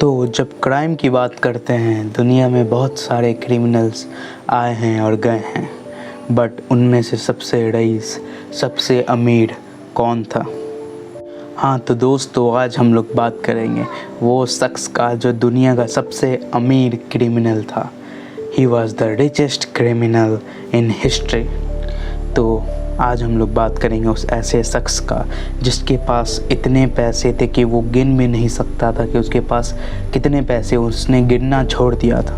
तो जब क्राइम की बात करते हैं, दुनिया में बहुत सारे क्रिमिनल्स आए हैं और गए हैं, बट उनमें से सबसे रईस, सबसे अमीर कौन था? हाँ तो दोस्तों, आज हम लोग बात करेंगे वो शख्स का जो दुनिया का सबसे अमीर क्रिमिनल था। He was the richest criminal in history. तो आज हम लोग बात करेंगे उस ऐसे शख्स का जिसके पास इतने पैसे थे कि वो गिन भी नहीं सकता था कि उसके पास कितने पैसे, उसने गिनना छोड़ दिया था।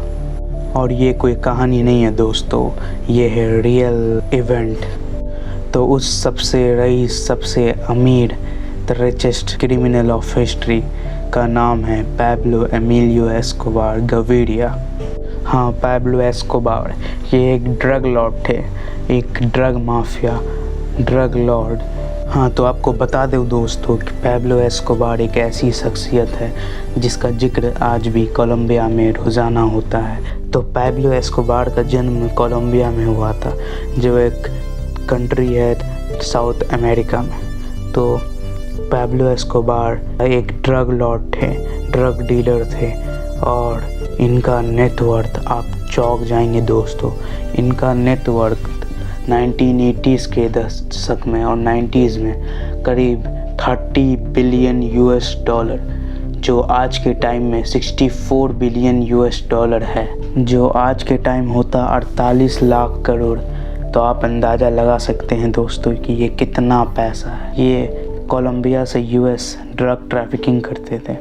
और ये कोई कहानी नहीं है दोस्तों, ये है रियल इवेंट। तो उस सबसे रईस, सबसे अमीर, the richest criminal of history का नाम है पैब्लो एमिलियो एस्कोबार गविरिया। हाँ, पैब्लो एस्कोबार ये एक ड्रग लॉर्ड थे, एक ड्रग माफिया, ड्रग लॉर्ड। हाँ तो आपको बता दूँ दोस्तों कि पैब्लो एस्कोबार एक ऐसी शख्सियत है जिसका जिक्र आज भी कोलंबिया में रोज़ाना होता है। तो पैब्लो एस्कोबार का जन्म कोलंबिया में हुआ था, जो एक कंट्री है साउथ अमेरिका में। तो पैब्लो एस्कोबार एक ड्रग लॉर्ड थे, ड्रग डीलर थे, और इनका नेटवर्थ आप चौंक जाएंगे दोस्तों। इनका नेटवर्थ 1980s के दशक में और 90s में करीब 30 बिलियन US डॉलर, जो आज के टाइम में 64 बिलियन US डॉलर है, जो आज के टाइम होता 48 लाख करोड़। तो आप अंदाज़ा लगा सकते हैं दोस्तों कि ये कितना पैसा है। ये कोलंबिया से US ड्रग ट्रैफिकिंग करते थे,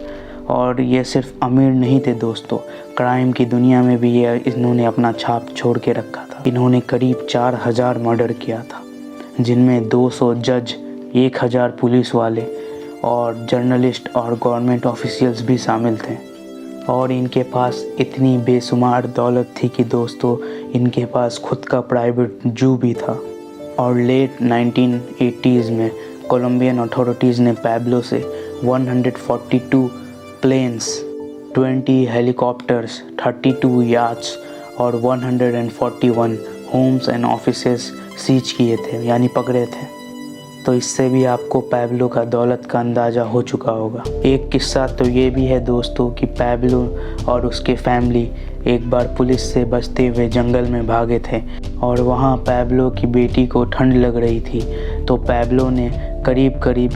और ये सिर्फ अमीर नहीं थे दोस्तों, क्राइम की दुनिया में भी ये इन्होंने अपना छाप छोड़ के रखा था। इन्होंने करीब 4000 मर्डर किया था, जिनमें 200 जज, 1000 पुलिस वाले और जर्नलिस्ट और गवर्नमेंट ऑफिशियल्स भी शामिल थे। और इनके पास इतनी बेशुमार दौलत थी कि दोस्तों इनके पास खुद का प्राइवेट जू भी था। और लेट 1980s में कोलंबियन अथॉरिटीज़ ने पैब्लो से 142 प्लेन्स, 20 हेलीकॉप्टर्स, 32 याट्स और 141 होम्स एंड ऑफिसेस सीज किए थे, यानी पकड़े थे। तो इससे भी आपको पैब्लो का दौलत का अंदाज़ा हो चुका होगा। एक किस्सा तो ये भी है दोस्तों कि पैब्लो और उसके फैमिली एक बार पुलिस से बचते हुए जंगल में भागे थे, और वहाँ पैब्लो की बेटी को ठंड लग रही थी। तो पैब्लो ने करीब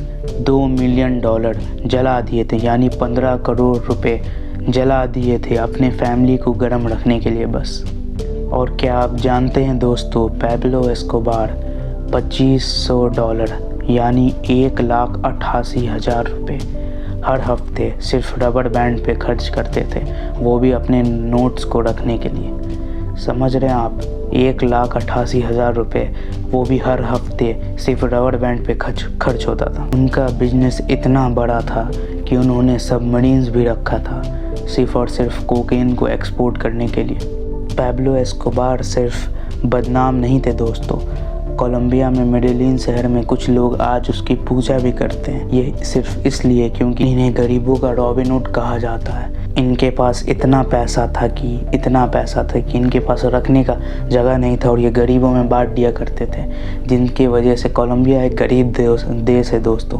2 मिलियन डॉलर जला दिए थे, यानी 15 करोड़ रुपए जला दिए थे अपने फैमिली को गर्म रखने के लिए बस। और क्या आप जानते हैं दोस्तों, पैब्लो एस्कोबार $2500 यानी 1,88,000 रुपये हर हफ्ते सिर्फ रबर बैंड पे खर्च करते थे, वो भी अपने नोट्स को रखने के लिए। समझ रहे हैं आप, 1,88,000 रुपये, वो भी हर हफ्ते सिर्फ रबर बैंड पे खर्च होता था। उनका बिजनेस इतना बड़ा था कि उन्होंने सबमरीन्स भी रखा था, सिर्फ और सिर्फ कोकेन को एक्सपोर्ट करने के लिए। पैब्लो एस्कोबार सिर्फ बदनाम नहीं थे दोस्तों, कोलंबिया में मेडेलिन शहर में कुछ लोग आज उसकी पूजा भी करते हैं। ये सिर्फ इसलिए क्योंकि इन्हें गरीबों का रॉबिन हुड कहा जाता है। इनके पास इतना पैसा था कि इनके पास रखने का जगह नहीं था, और ये गरीबों में बांट दिया करते थे, जिनकी वजह से कोलंबिया एक गरीब देश है दोस्तों।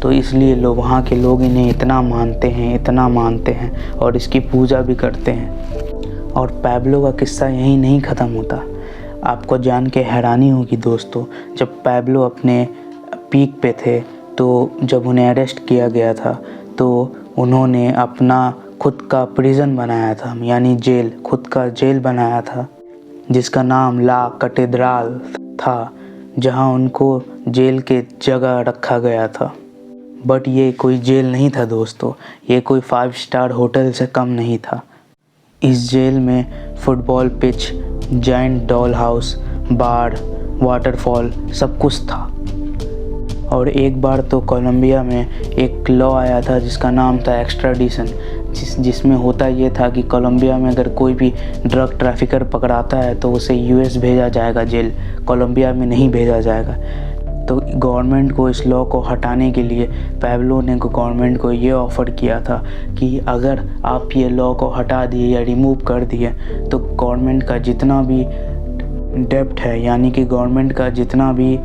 तो इसलिए लोग, वहाँ के लोग इन्हें इतना मानते हैं और इसकी पूजा भी करते हैं। और पैब्लो का किस्सा यहीं नहीं ख़त्म होता। आपको जान के हैरानी होगी दोस्तों, जब पैब्लो अपने पीक पे थे, तो जब उन्हें अरेस्ट किया गया था, तो उन्होंने अपना खुद का प्रिजन बनाया था, यानी जेल, खुद का जेल बनाया था, जिसका नाम ला कैथेड्रल था, जहां उनको जेल के जगह रखा गया था। बट ये कोई जेल नहीं था दोस्तों, ये कोई 5 स्टार होटल से कम नहीं था। इस जेल में football pitch, giant doll house, bar, waterfall सब कुछ था। और एक बार तो कोलंबिया में एक लॉ आया था जिसका नाम था एक्स्ट्राडिशन, जिसमें होता ये था कि कोलंबिया में अगर कोई भी ड्रग ट्रैफिकर पकड़ाता है तो उसे US भेजा जाएगा जेल, कोलंबिया में नहीं भेजा जाएगा। तो गवर्नमेंट को इस लॉ को हटाने के लिए पैब्लो ने गवर्नमेंट को ये ऑफ़र किया था कि अगर आप ये लॉ को हटा दिए या रिमूव कर दिए तो गवर्नमेंट का जितना भी डेब्ट है, यानी कि गवर्नमेंट का जितना भी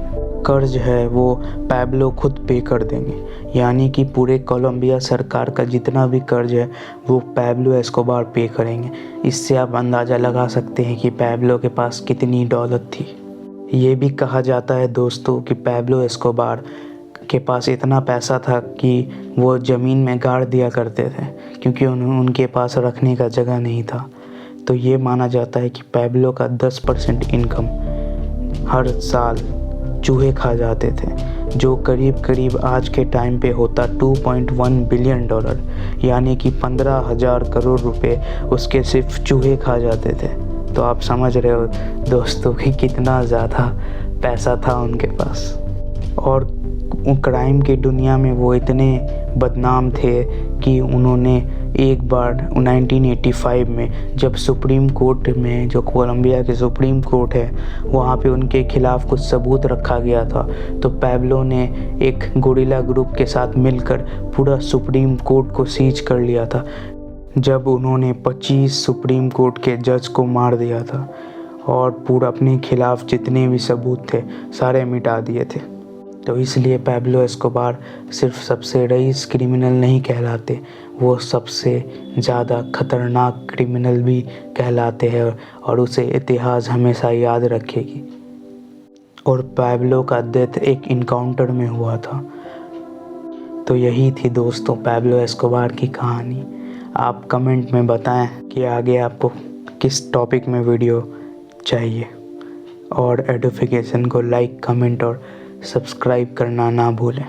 कर्ज है वो पैब्लो खुद पे कर देंगे। यानी कि पूरे कोलंबिया सरकार का जितना भी कर्ज है वो पैब्लो एस्कोबार पे करेंगे। इससे आप अंदाज़ा लगा सकते हैं कि पैब्लो के पास कितनी दौलत थी। ये भी कहा जाता है दोस्तों कि पैब्लो एस्कोबार के पास इतना पैसा था कि वो ज़मीन में गाड़ दिया करते थे, क्योंकि उनके पास रखने का जगह नहीं था। तो ये माना जाता है कि पैब्लो का 10% इनकम हर साल चूहे खा जाते थे, जो करीब करीब आज के टाइम पे होता $2.1 बिलियन, यानी कि 15,000 करोड़ रुपए उसके सिर्फ चूहे खा जाते थे। तो आप समझ रहे हो दोस्तों कि कितना ज़्यादा पैसा था उनके पास। और क्राइम की दुनिया में वो इतने बदनाम थे कि उन्होंने एक बार 1985 में जब सुप्रीम कोर्ट में, जो कोलंबिया के सुप्रीम कोर्ट है, वहाँ पे उनके खिलाफ़ कुछ सबूत रखा गया था, तो पैब्लो ने एक गोरिल्ला ग्रुप के साथ मिलकर पूरा सुप्रीम कोर्ट को सीज कर लिया था, जब उन्होंने 25 सुप्रीम कोर्ट के जज को मार दिया था और पूरा अपने खिलाफ़ जितने भी सबूत थे सारे मिटा दिए थे। तो इसलिए पैब्लो एस्कोबार सिर्फ सबसे रईस क्रिमिनल नहीं कहलाते, वो सबसे ज़्यादा खतरनाक क्रिमिनल भी कहलाते हैं और उसे इतिहास हमेशा याद रखेगी। और पैब्लो का डेथ एक इनकाउंटर में हुआ था। तो यही थी दोस्तों पैब्लो एस्कोबार की कहानी। आप कमेंट में बताएं कि आगे आपको किस टॉपिक में वीडियो चाहिए, और एडुफिकेशन को लाइक, कमेंट और सब्सक्राइब करना ना भूलें।